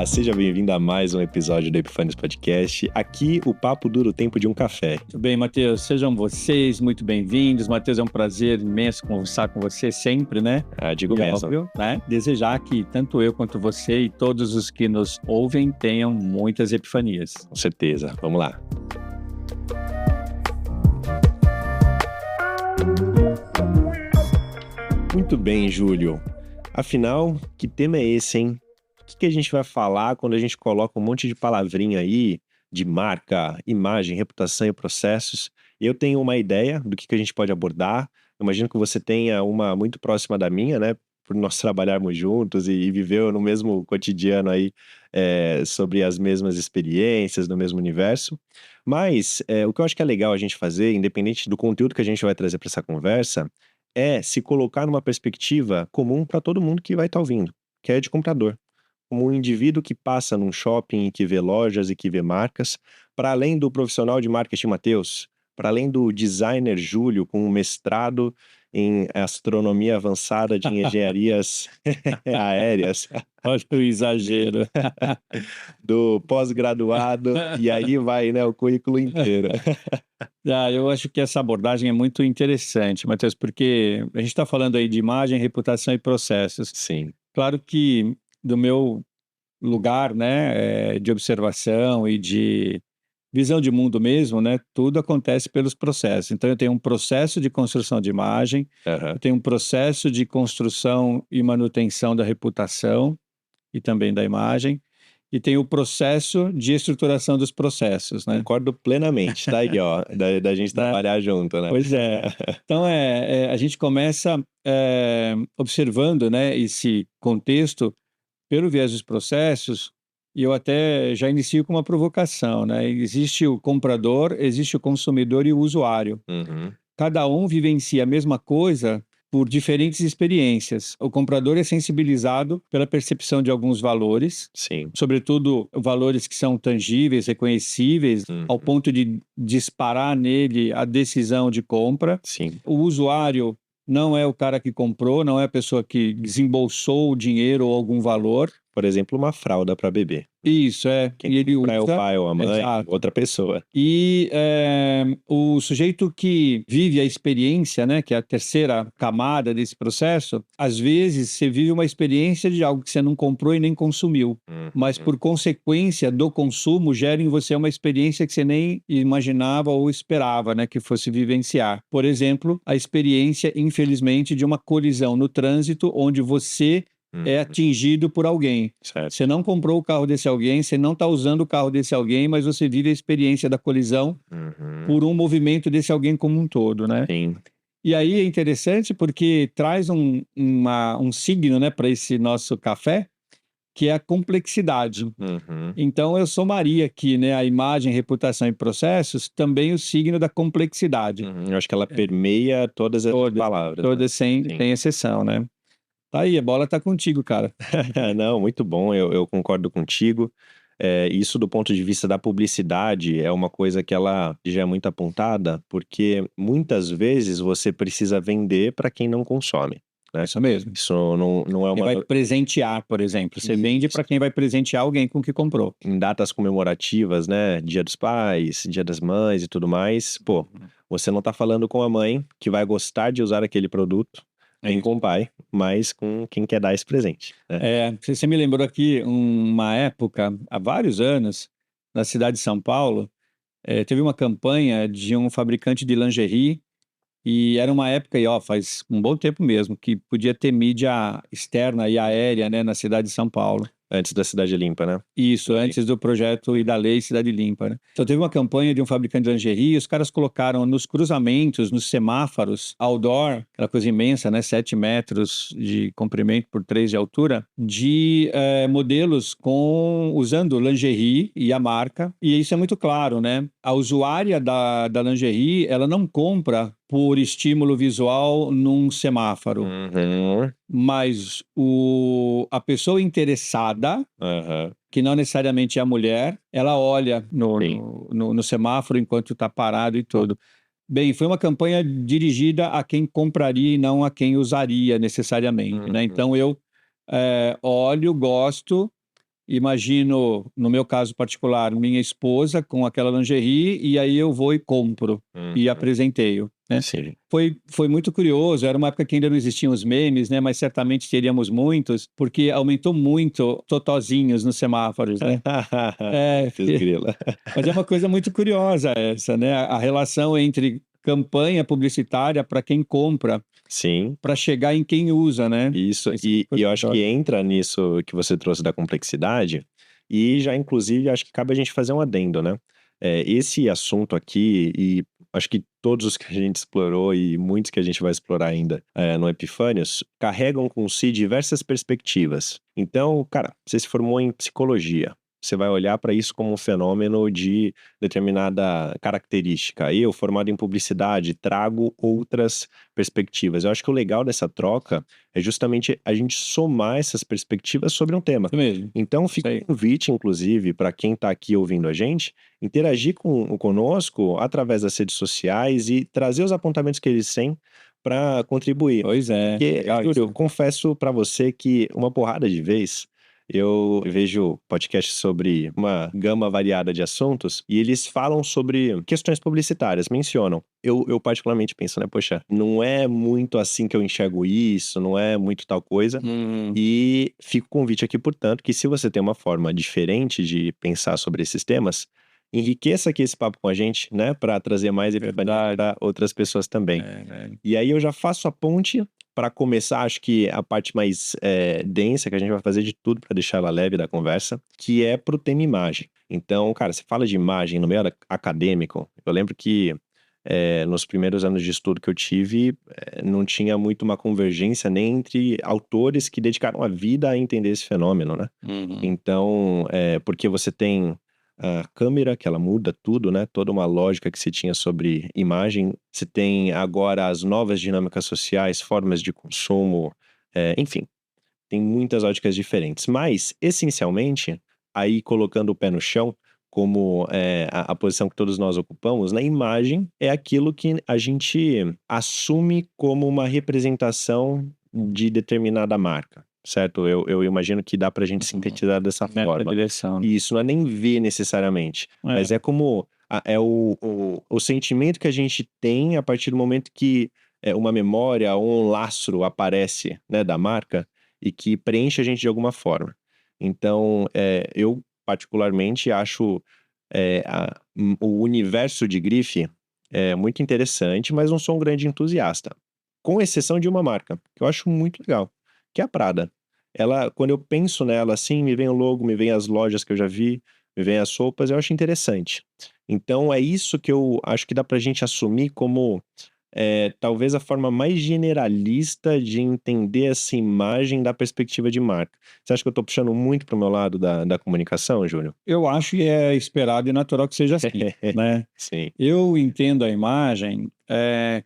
Olá, seja bem-vindo a mais um episódio do Epifânios Podcast. Aqui o papo dura o tempo de um café. Muito bem, Matheus. Sejam vocês muito bem-vindos. Matheus, é um prazer imenso conversar com você sempre, né? Digo mesmo. Óbvio, né? Desejar que tanto eu quanto você e todos os que nos ouvem tenham muitas epifanias. Com certeza. Vamos lá. Muito bem, Júlio. Afinal, que tema é esse, hein? O que a gente vai falar quando a gente coloca um monte de palavrinha aí, de marca, imagem, reputação e processos? Eu tenho uma ideia do que a gente pode abordar. Eu imagino que você tenha uma muito próxima da minha, né? Por nós trabalharmos juntos e viver no mesmo cotidiano aí, sobre as mesmas experiências, no mesmo universo. Mas o que eu acho que é legal a gente fazer, independente do conteúdo que a gente vai trazer para essa conversa, é se colocar numa perspectiva comum para todo mundo que vai estar ouvindo, que é de comprador. Como um indivíduo que passa num shopping e que vê lojas e que vê marcas, para além do profissional de marketing Matheus, para além do designer Júlio com um mestrado em astronomia avançada de engenharias aéreas, Olha o exagero. do pós-graduado, e aí vai, né, o currículo inteiro. Eu acho que essa abordagem é muito interessante, Matheus, porque a gente está falando aí de imagem, reputação e processos. Sim. Claro que do meu lugar, né, de observação e de visão de mundo mesmo, né, tudo acontece pelos processos. Então, eu tenho um processo de construção de imagem, eu tenho um processo de construção e manutenção da reputação e também da imagem, e tem o processo de estruturação dos processos, né? Concordo plenamente, tá aí, ó, da gente trabalhar junto, né? Pois é. Então, a gente começa observando, né, esse contexto pelo viés dos processos, e eu até já inicio com uma provocação, né? Existe o comprador, existe o consumidor e o usuário. Cada um vivencia a mesma coisa por diferentes experiências. O comprador é sensibilizado pela percepção de alguns valores, Sim. sobretudo valores que são tangíveis, reconhecíveis, ao ponto de disparar nele a decisão de compra. Sim. O usuário não é o cara que comprou, não é a pessoa que desembolsou o dinheiro ou algum valor. Por exemplo, uma fralda para bebê. Isso, Quem e ele compra é o usa. pai ou a mãe, Exato. outra pessoa. E o sujeito que vive a experiência, né, que é a terceira camada desse processo, às vezes você vive uma experiência de algo que você não comprou e nem consumiu, mas por consequência do consumo gera em você uma experiência que você nem imaginava ou esperava, né, que fosse vivenciar. Por exemplo, a experiência, infelizmente, de uma colisão no trânsito onde você é atingido por alguém. Certo. Você não comprou o carro desse alguém, você não está usando o carro desse alguém, mas você vive a experiência da colisão por um movimento desse alguém como um todo, né? Sim. E aí é interessante porque traz um signo, né, para esse nosso café, que é a complexidade. Então eu somaria aqui, né, a imagem, reputação e processos, também o signo da complexidade. Eu acho que ela permeia todas as palavras. Todas sem exceção, né? Tá aí, a bola tá contigo, cara. Não, muito bom, eu concordo contigo. Isso do ponto de vista da publicidade é uma coisa que ela já é muito apontada, porque muitas vezes você precisa vender para quem não consome, né? Isso mesmo. Isso não é Quem uma... vai presentear, por exemplo. Você vende para quem vai presentear alguém com o que comprou. Em datas comemorativas, né? Dia dos Pais, Dia das Mães e tudo mais. Pô, você não tá falando com a mãe que vai gostar de usar aquele produto, nem com o pai, mas com quem quer dar esse presente, né? Você me lembrou aqui uma época, há vários anos, na cidade de São Paulo, teve uma campanha de um fabricante de lingerie, e era uma época, e faz um bom tempo mesmo, que podia ter mídia externa e aérea, né, na cidade de São Paulo. Antes da Cidade Limpa, né? Isso, antes do projeto e da lei Cidade Limpa, né? Então teve uma campanha de um fabricante de lingerie, os caras colocaram nos cruzamentos, nos semáforos, outdoor, aquela coisa imensa, né? 7 metros de comprimento por 3 de altura, de modelos usando lingerie e a marca. E isso é muito claro, né? A usuária da lingerie, ela não compra por estímulo visual num semáforo. Mas a pessoa interessada, que não necessariamente é a mulher, ela olha no semáforo enquanto está parado e tudo. Bem, foi uma campanha dirigida a quem compraria e não a quem usaria necessariamente, né? Então eu olho, gosto, imagino, no meu caso particular, minha esposa com aquela lingerie, e aí eu vou e compro e apresentei-o, né? Sim. Foi muito curioso, era uma época que ainda não existiam os memes, né? Mas certamente teríamos muitos, porque aumentou muito totozinhos nos semáforos, né? Putz, grila. Mas é uma coisa muito curiosa essa, né? A relação entre campanha publicitária para quem compra, Sim, para chegar em quem usa, né? isso. Isso é uma E coisa eu acho que curiosa. entra nisso que você trouxe da complexidade, e já, inclusive, acho que cabe a gente fazer um adendo, né? Esse assunto aqui, e acho que todos os que a gente explorou e muitos que a gente vai explorar ainda no Epifânios, carregam com si diversas perspectivas. Então, cara, você se formou em psicologia. Você vai olhar para isso como um fenômeno de determinada característica. Eu, formado em publicidade, trago outras perspectivas. Eu acho que o legal dessa troca é justamente a gente somar essas perspectivas sobre um tema. Isso mesmo. Então, Isso fica aí. um convite, inclusive, para quem está aqui ouvindo a gente, interagir conosco através das redes sociais e trazer os apontamentos que eles têm para contribuir. Pois é, Porque, legal Júlio, eu isso. confesso para você que uma porrada de vez eu vejo podcasts sobre uma gama variada de assuntos e eles falam sobre questões publicitárias, mencionam. Eu particularmente penso, né, poxa, não é muito assim que eu enxergo isso, não é muito tal coisa. E fica o convite aqui, portanto, que se você tem uma forma diferente de pensar sobre esses temas, enriqueça aqui esse papo com a gente, né, para trazer mais epifania Verdade. para outras pessoas também. É. E aí eu já faço a ponte para começar, acho que a parte mais densa, que a gente vai fazer de tudo para deixar ela leve da conversa, que é pro tema imagem. Então, cara, você fala de imagem no meio acadêmico, eu lembro que nos primeiros anos de estudo que eu tive, não tinha muito uma convergência nem entre autores que dedicaram a vida a entender esse fenômeno, né? Então, porque você tem a câmera, que ela muda tudo, né? Toda uma lógica que se tinha sobre imagem. Você tem agora as novas dinâmicas sociais, formas de consumo, enfim, tem muitas óticas diferentes. Mas, essencialmente, aí colocando o pé no chão, como a posição que todos nós ocupamos, na imagem é aquilo que a gente assume como uma representação de determinada marca, certo? Eu imagino que dá pra gente sintetizar dessa Nessa forma. direção, né? E isso não é nem ver necessariamente, mas é como o sentimento que a gente tem a partir do momento que uma memória ou um lastro aparece, né, da marca e que preenche a gente de alguma forma. Então, eu particularmente acho o universo de grife muito interessante, mas não sou um grande entusiasta. Com exceção de uma marca, que eu acho muito legal, que é a Prada. Ela, quando eu penso nela assim, me vem o logo, me vem as lojas que eu já vi, me vem as roupas, eu acho interessante. Então é isso que eu acho que dá pra gente assumir como talvez a forma mais generalista de entender essa imagem da perspectiva de marca. Você acha que eu tô puxando muito pro meu lado da comunicação, Júlio? Eu acho que é esperado e natural que seja assim, né? Sim. Eu entendo a imagem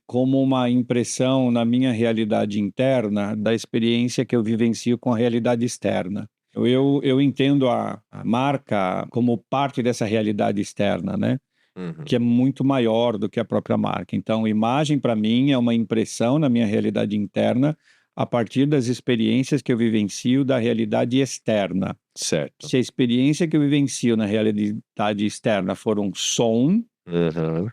como uma impressão na minha realidade interna da experiência que eu vivencio com a realidade externa. Eu entendo a marca como parte dessa realidade externa, né? Uhum. Que é muito maior do que a própria marca. Então, imagem para mim é uma impressão na minha realidade interna a partir das experiências que eu vivencio da realidade externa. Certo. Se a experiência que eu vivencio na realidade externa for um som, Uhum.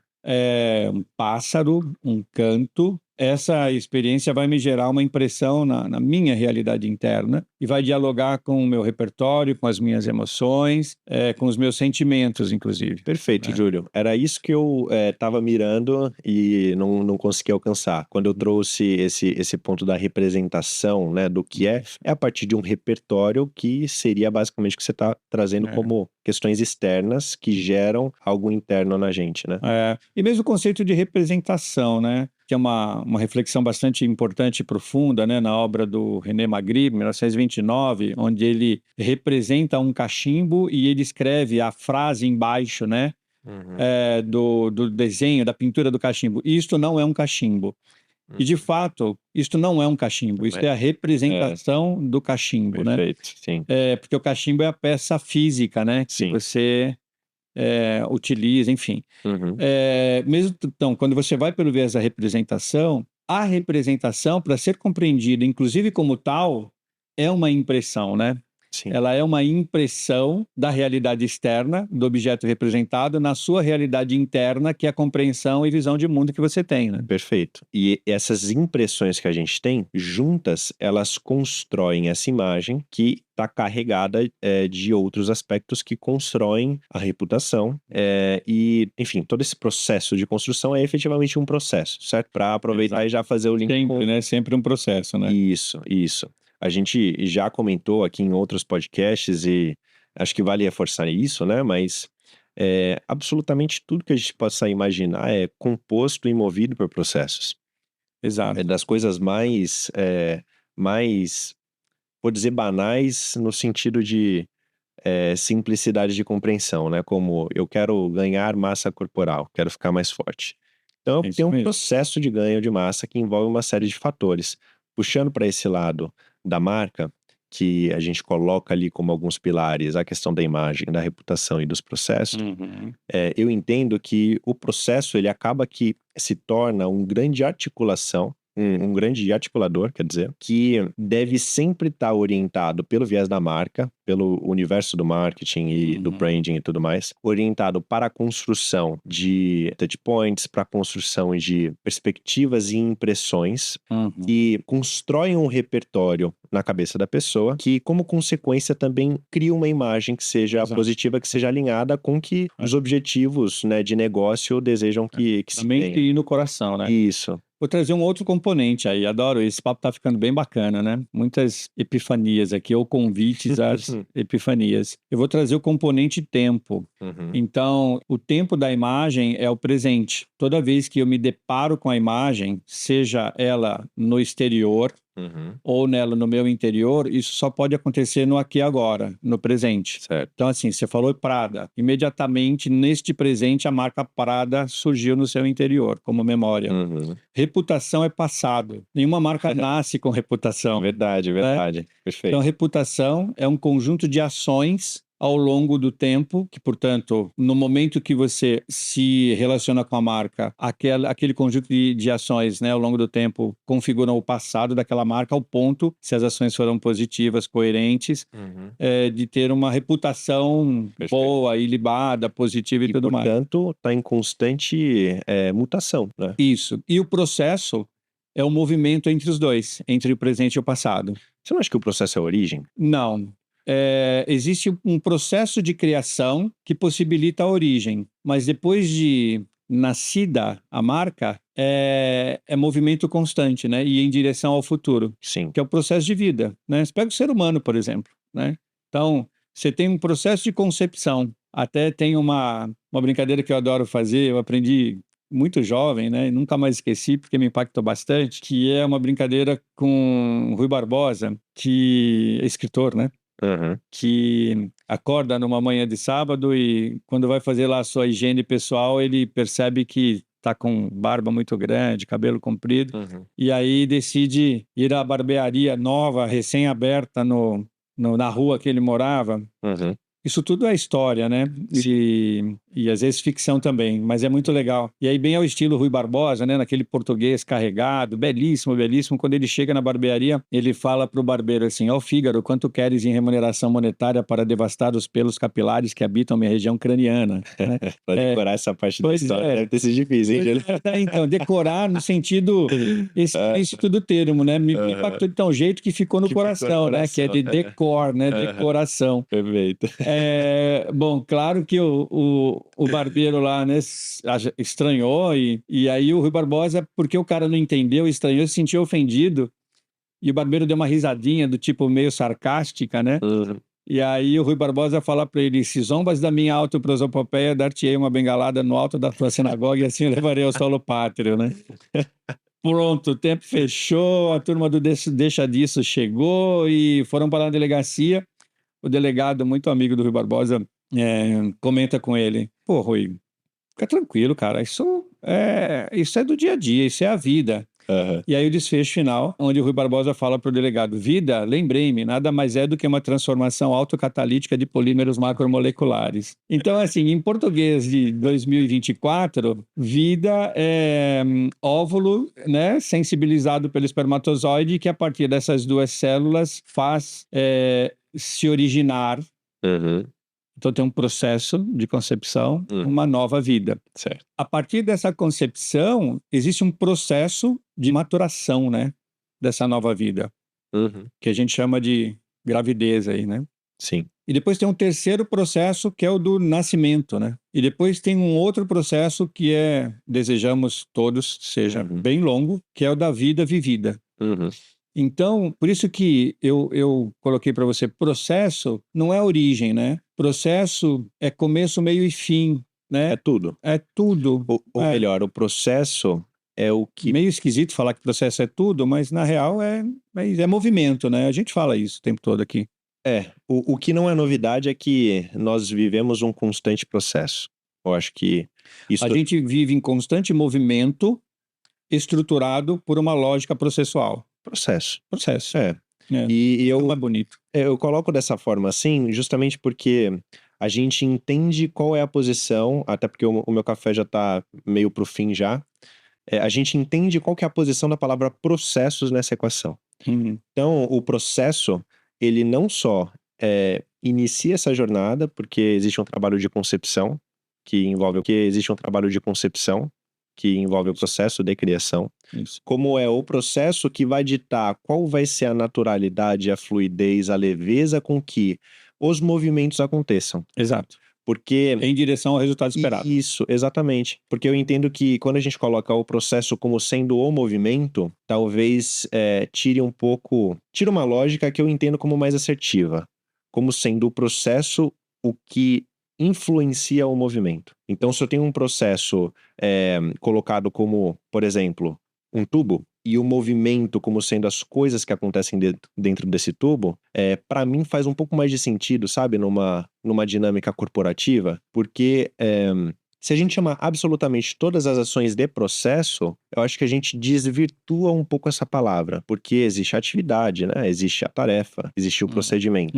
um pássaro, um canto, essa experiência vai me gerar uma impressão na minha realidade interna e vai dialogar com o meu repertório, com as minhas emoções, com os meus sentimentos, inclusive. Perfeito, Júlio. Era isso que eu estava mirando e não consegui alcançar. Quando eu trouxe esse ponto da representação, né, do que é a partir de um repertório que seria basicamente o que você está trazendo como questões externas que geram algo interno na gente, né? E mesmo o conceito de representação, né? Que é uma reflexão bastante importante e profunda, né? Na obra do René Magritte, 1929, onde ele representa um cachimbo e ele escreve a frase embaixo, né? Do desenho, da pintura do cachimbo. Isto não é um cachimbo. E, de fato, isto não é um cachimbo. Isto é a representação do cachimbo, né? Perfeito, sim. Porque o cachimbo é a peça física, né? Que Sim. você utiliza, enfim. Uhum. Mesmo então, quando você vai pelo viés da representação, a representação, para ser compreendida, inclusive como tal, é uma impressão, né? Sim. Ela é uma impressão da realidade externa, do objeto representado, na sua realidade interna, que é a compreensão e visão de mundo que você tem, né? Perfeito. E essas impressões que a gente tem, juntas, elas constroem essa imagem que está carregada de outros aspectos que constroem a reputação. E, enfim, todo esse processo de construção é efetivamente um processo, certo? Para aproveitar e já fazer o link Sempre, né? Sempre um processo, né? Isso. A gente já comentou aqui em outros podcasts e acho que vale reforçar isso, né? Mas absolutamente tudo que a gente possa imaginar é composto e movido por processos. Exato. É das coisas mais, vou dizer, banais no sentido de simplicidade de compreensão, né? Como eu quero ganhar massa corporal, quero ficar mais forte. Então, É tem isso um mesmo. processo de ganho de massa que envolve uma série de fatores. Puxando para esse lado da marca, que a gente coloca ali como alguns pilares, a questão da imagem, da reputação e dos processos, Uhum. eu entendo que o processo ele acaba que se torna um grande articulação, um grande articulador, quer dizer, que deve sempre estar orientado pelo viés da marca, pelo universo do marketing e do branding e tudo mais, orientado para a construção de touch points, para a construção de perspectivas e impressões que constroem um repertório na cabeça da pessoa, que como consequência também cria uma imagem que seja Exato. positiva, que seja alinhada com que os objetivos, né, de negócio desejam que se Também tenha. e no coração, né? Isso. Vou trazer um outro componente aí, adoro, esse papo tá ficando bem bacana, né? Muitas epifanias aqui, ou convites às epifanias. Eu vou trazer o componente tempo. Então, o tempo da imagem é o presente. Toda vez que eu me deparo com a imagem, seja ela no exterior ou nela no meu interior, isso só pode acontecer no aqui e agora, no presente. Certo. Então, assim, você falou Prada. Imediatamente, neste presente, a marca Prada surgiu no seu interior, como memória. Reputação é passado. Nenhuma marca nasce com reputação. Verdade. Perfeito. Então, reputação é um conjunto de ações ao longo do tempo, que, portanto, no momento que você se relaciona com a marca, aquele conjunto de ações, né, ao longo do tempo, configuram o passado daquela marca ao ponto, se as ações foram positivas, coerentes, de ter uma reputação boa, ilibada, positiva e tudo mais. Portanto, está em constante mutação, né? Isso. E o processo é o movimento entre os dois, entre o presente e o passado. Você não acha que o processo é a origem? Não. Existe um processo de criação que possibilita a origem, mas depois de nascida a marca, é movimento constante, né? E em direção ao futuro. Sim. Que é o processo de vida, né? Você pega o ser humano, por exemplo, né? Então, você tem um processo de concepção. Até tem uma brincadeira que eu adoro fazer, eu aprendi muito jovem, né? Nunca mais esqueci porque me impactou bastante, que é uma brincadeira com Rui Barbosa, que é escritor, né? Que acorda numa manhã de sábado e quando vai fazer lá a sua higiene pessoal, ele percebe que tá com barba muito grande, cabelo comprido, e aí decide ir à barbearia nova, recém-aberta na rua que ele morava. Isso tudo é história, né? E às vezes ficção também, mas é muito legal. E aí, bem ao estilo Rui Barbosa, né? Naquele português carregado, belíssimo, belíssimo. Quando ele chega na barbearia, ele fala pro barbeiro assim: ó Fígaro, quanto queres em remuneração monetária para devastar os pelos capilares que habitam minha região craniana? Né? Para decorar essa parte da história deve ter sido difícil, hein, Júlio? Então, decorar no sentido explícito do termo, né? Me impactou de tal jeito que ficou no coração, né? Que é de decor, né? Decoração. Perfeito. Bom, claro que o barbeiro lá, né, estranhou e aí o Rui Barbosa, porque o cara não entendeu, estranhou, se sentiu ofendido e o barbeiro deu uma risadinha do tipo meio sarcástica, né? E aí o Rui Barbosa fala para ele: se zombas da minha autoprosopopeia, dar-te-ei uma bengalada no alto da tua sinagoga e assim eu levarei ao solo pátrio, né? Pronto, o tempo fechou, a turma do Deixa Disso chegou e foram para a delegacia. O delegado, muito amigo do Rui Barbosa, comenta com ele: pô, Rui, fica tranquilo, cara, isso é do dia a dia, isso é a vida. E aí o desfecho final, onde o Rui Barbosa fala para o delegado: vida, lembrei-me, nada mais é do que uma transformação autocatalítica de polímeros macromoleculares. Então, assim, em português de 2024, vida é óvulo, né, sensibilizado pelo espermatozoide, que a partir dessas duas células faz se originar. Uhum. Então tem um processo de concepção, Uhum. uma nova vida. Certo. A partir dessa concepção, existe um processo de maturação, né? Dessa nova vida, Uhum. que a gente chama de gravidez aí, né? Sim. E depois tem um terceiro processo, que é o do nascimento, né? E depois tem um outro processo que desejamos todos, seja bem longo, que é o da vida vivida. Uhum. Então, por isso que eu coloquei para você, processo não é origem, né? Processo é começo, meio e fim, né? É tudo. É tudo. Ou melhor, o processo é o que... Meio esquisito falar que processo é tudo, mas na real é movimento, né? A gente fala isso o tempo todo aqui. O que não é novidade é que nós vivemos um constante processo. Eu acho que isso... A gente vive em constante movimento estruturado por uma lógica processual. Processo. Processo. E eu... É bonito. Eu coloco dessa forma assim, justamente porque a gente entende qual é a posição, até porque o meu café já tá meio pro fim já. A gente entende qual que é a posição da palavra processos nessa equação. Uhum. Então, o processo, ele não só inicia essa jornada, porque existe um trabalho de concepção, que envolve o que? Existe um trabalho de concepção, que envolve o processo de criação. Isso. Como é o processo que vai ditar qual vai ser a naturalidade, a fluidez, a leveza com que os movimentos aconteçam. Exato. Porque... Em direção ao resultado esperado. Isso, exatamente. Porque eu entendo que quando a gente coloca o processo como sendo o movimento, talvez tire uma lógica que eu entendo como mais assertiva. Como sendo o processo o que influencia o movimento. Então, se eu tenho um processo colocado como, por exemplo, um tubo, e o movimento como sendo as coisas que acontecem dentro desse tubo, para mim faz um pouco mais de sentido, sabe? Numa dinâmica corporativa, porque se a gente chamar absolutamente todas as ações de processo, eu acho que a gente desvirtua um pouco essa palavra, porque existe a atividade, né? Existe a tarefa, existe o procedimento.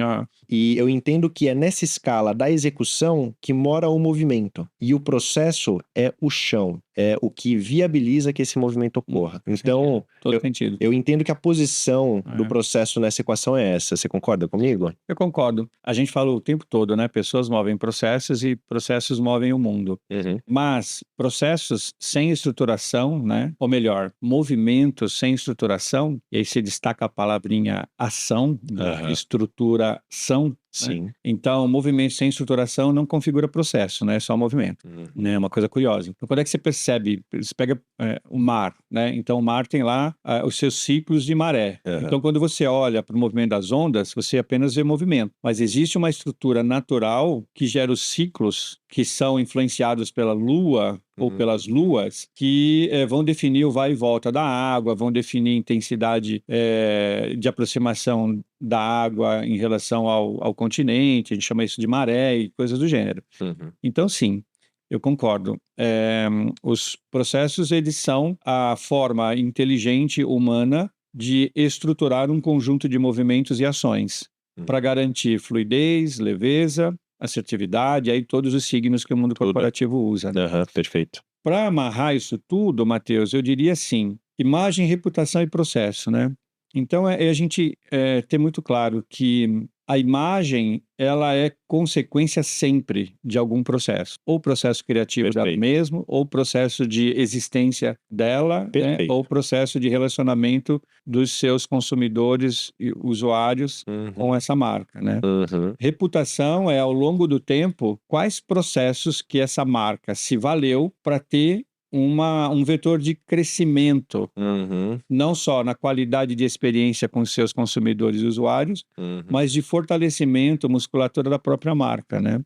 E eu entendo que é nessa escala da execução que mora o movimento. E o processo é o chão, é o que viabiliza que esse movimento ocorra. Então, todo sentido. Eu entendo que a posição do processo nessa equação é essa. Você concorda comigo? Eu concordo. A gente fala o tempo todo, né? Pessoas movem processos e processos movem o mundo. Uhum. Mas processos sem estruturação, né? Ou melhor, movimentos sem estruturação, e aí se destaca a palavrinha ação, estruturação. Sim. Né? Então, movimento sem estruturação não configura processo, né? É só movimento. Né? É uma coisa curiosa. Então, quando é que você percebe? Você pega o mar, né? Então, o mar tem lá os seus ciclos de maré. Então, quando você olha para o movimento das ondas, você apenas vê movimento. Mas existe uma estrutura natural que gera os ciclos que são influenciados pela lua ou pelas luas, que vão definir o vai e volta da água, vão definir a intensidade de aproximação da água em relação ao continente, a gente chama isso de maré e coisas do gênero. Então, sim, eu concordo. Os processos, eles são a forma inteligente humana de estruturar um conjunto de movimentos e ações para garantir fluidez, leveza, assertividade, aí todos os signos que o mundo corporativo usa. Né? Perfeito. Para amarrar isso tudo, Matheus, eu diria assim, imagem, reputação e processo, né? Então, a gente ter muito claro que a imagem, ela é consequência sempre de algum processo. Ou processo criativo dela mesmo, ou processo de existência dela, né? Ou processo de relacionamento dos seus consumidores e usuários com essa marca, né? Reputação é, ao longo do tempo, quais processos que essa marca se valeu para ter um vetor de crescimento, não só na qualidade de experiência com seus consumidores e usuários, mas de fortalecimento, musculatura da própria marca, né?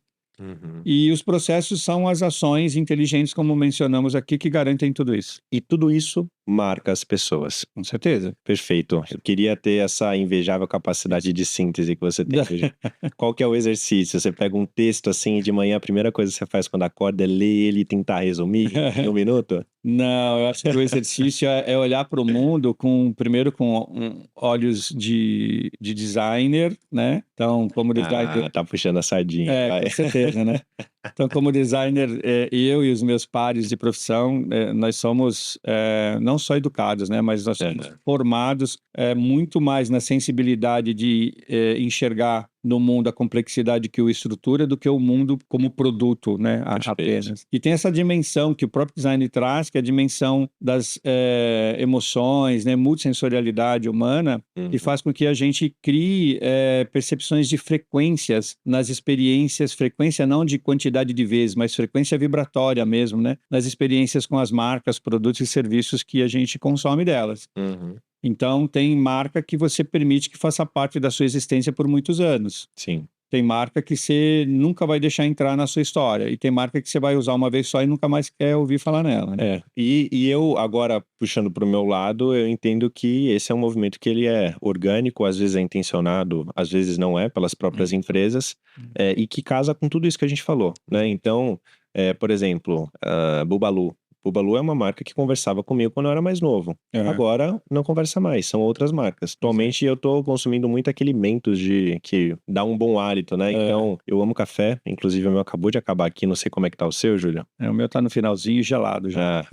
E os processos são as ações inteligentes, como mencionamos aqui, que garantem tudo isso. E tudo isso marca as pessoas. Com certeza. Perfeito. Eu queria ter essa invejável capacidade de síntese que você tem. Qual que é o exercício? Você pega um texto assim e de manhã a primeira coisa que você faz quando acorda é ler ele e tentar resumir em um minuto? Não, eu acho que o exercício é olhar para o mundo primeiro com olhos de designer, né? Então, como designer... tá puxando a sardinha. Com certeza, né? Então, como designer, eu e os meus pares de profissão, nós somos não só educados, né? Mas nós somos formados muito mais na sensibilidade de enxergar no mundo a complexidade que o estrutura do que o mundo como produto, né? Apenas. E tem essa dimensão que o próprio design traz, que é a dimensão das emoções, né? Multissensorialidade humana, e faz com que a gente crie percepções de frequências nas experiências, frequência não de quantidade de vezes, mas frequência vibratória mesmo, né? Nas experiências com as marcas, produtos e serviços que a gente consome delas. Então, tem marca que você permite que faça parte da sua existência por muitos anos. Sim. Tem marca que você nunca vai deixar entrar na sua história. E tem marca que você vai usar uma vez só e nunca mais quer ouvir falar nela. Né? E eu, agora, puxando para o meu lado, eu entendo que esse é um movimento que ele é orgânico, às vezes é intencionado, às vezes não é, pelas próprias empresas, e que casa com tudo isso que a gente falou, né? Então, por exemplo, Bubbalu. Bubbalu é uma marca que conversava comigo quando eu era mais novo. Agora não conversa mais, são outras marcas. Atualmente eu tô consumindo muito aquele Mentos que dá um bom hálito, né? Então, eu amo café, inclusive o meu acabou de acabar aqui, não sei como é que tá o seu, Júlio. O meu tá no finalzinho gelado já.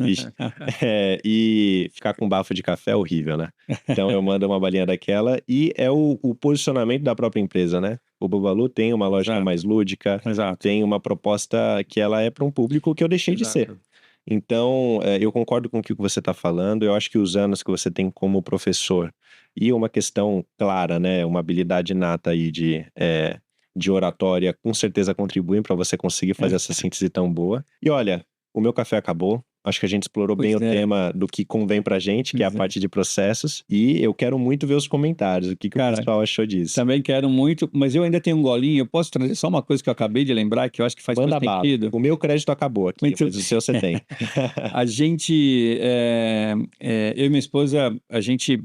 E ficar com bafo de café é horrível, né? Então eu mando uma balinha daquela e é o posicionamento da própria empresa, né? O Bubbalu tem uma lógica mais lúdica, tem uma proposta que ela é para um público que eu deixei de ser. Então, eu concordo com o que você está falando. Eu acho que os anos que você tem como professor e uma questão clara, né, uma habilidade inata aí de oratória, com certeza contribuem para você conseguir fazer essa síntese tão boa. E olha, o meu café acabou. Acho que a gente explorou bem o tema do que convém pra gente, que é a parte de processos. E eu quero muito ver os comentários. O que o pessoal achou disso? Também quero muito, mas eu ainda tenho um golinho. Eu posso trazer só uma coisa que eu acabei de lembrar, que eu acho que faz muito sentido. O meu crédito acabou aqui, mas o seu você tem. A gente, eu e minha esposa, a gente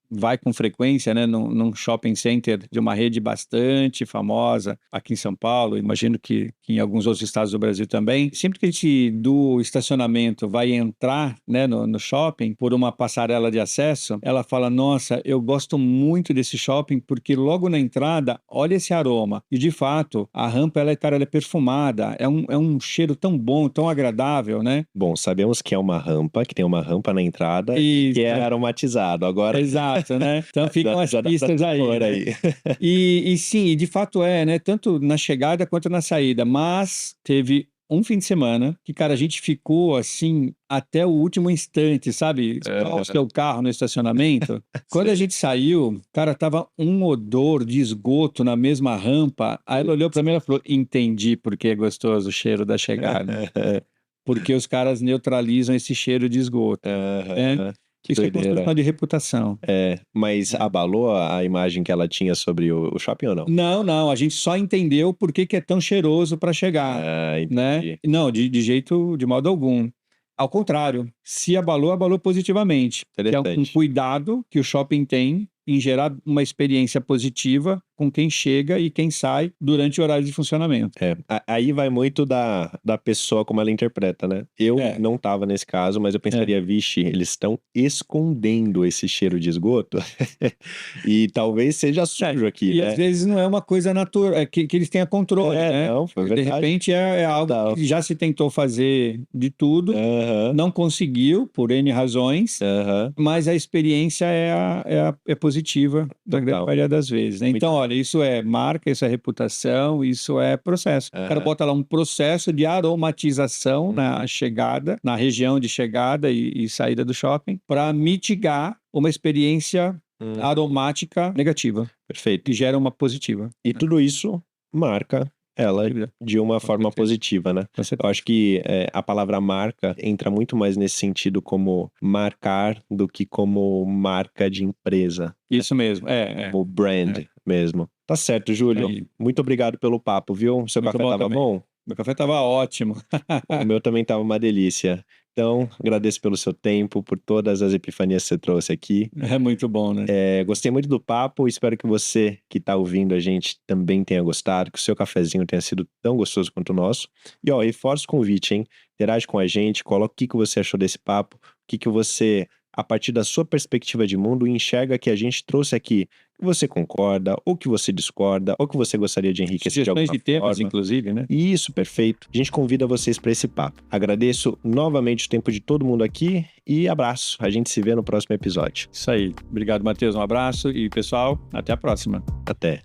vai com frequência, né, num shopping center de uma rede bastante famosa aqui em São Paulo, imagino que em alguns outros estados do Brasil também. Sempre que a gente, do estacionamento, vai entrar, né, no shopping, por uma passarela de acesso, ela fala, nossa, eu gosto muito desse shopping porque logo na entrada, olha esse aroma. E, de fato, a rampa, ela é perfumada, é um cheiro tão bom, tão agradável, né? Bom, sabemos que é uma rampa, que tem uma rampa na entrada e que é aromatizado. Agora... Exato. Né? Então ficam as pistas aí. E sim, de fato né? Tanto na chegada quanto na saída. Mas teve um fim de semana que, cara, a gente ficou assim até o último instante, sabe? O seu carro no estacionamento. Quando a gente saiu, cara, tava um odor de esgoto na mesma rampa. Aí ela olhou pra mim e falou: entendi porque é gostoso o cheiro da chegada. Porque os caras neutralizam esse cheiro de esgoto. Né? Isso é construção de reputação. Mas abalou a imagem que ela tinha sobre o shopping ou não? Não. A gente só entendeu por que é tão cheiroso para chegar. Né? Não, de modo algum. Ao contrário, se abalou positivamente. Que é um cuidado que o shopping tem em gerar uma experiência positiva com quem chega e quem sai durante o horário de funcionamento. Aí vai muito da pessoa como ela interpreta, né? Eu não estava nesse caso, mas eu pensaria, vixe, eles estão escondendo esse cheiro de esgoto e talvez seja sujo aqui, E né? às vezes não é uma coisa natural, que eles tenham controle, né? Não, foi verdade. De repente é algo que já se tentou fazer de tudo, não conseguiu, por N razões, mas a experiência é positiva da grande maioria das vezes, né? Então, olha, isso é marca, isso é reputação, isso é processo. O cara bota lá um processo de aromatização na chegada, na região de chegada e saída do shopping, para mitigar uma experiência aromática negativa. Perfeito. Que gera uma positiva. E tudo isso marca ela de uma forma positiva, né? Eu acho que a palavra marca entra muito mais nesse sentido como marcar do que como marca de empresa. Isso mesmo, Como brand mesmo. Tá certo, Júlio. Muito obrigado pelo papo, viu? O seu café tava bom? Meu café tava ótimo. O meu também tava uma delícia. Então, agradeço pelo seu tempo, por todas as epifanias que você trouxe aqui. É muito bom, né? Gostei muito do papo, espero que você que está ouvindo a gente também tenha gostado, que o seu cafezinho tenha sido tão gostoso quanto o nosso. E reforço o convite, hein? Interage com a gente, coloca o que você achou desse papo, o que você, a partir da sua perspectiva de mundo, enxerga que a gente trouxe aqui, que você concorda, ou que você discorda, ou que você gostaria de enriquecer de alguma forma. Temas, inclusive, né? Isso, perfeito. A gente convida vocês para esse papo. Agradeço novamente o tempo de todo mundo aqui e abraço. A gente se vê no próximo episódio. Isso aí. Obrigado, Matheus. Um abraço e, pessoal, até a próxima. Até.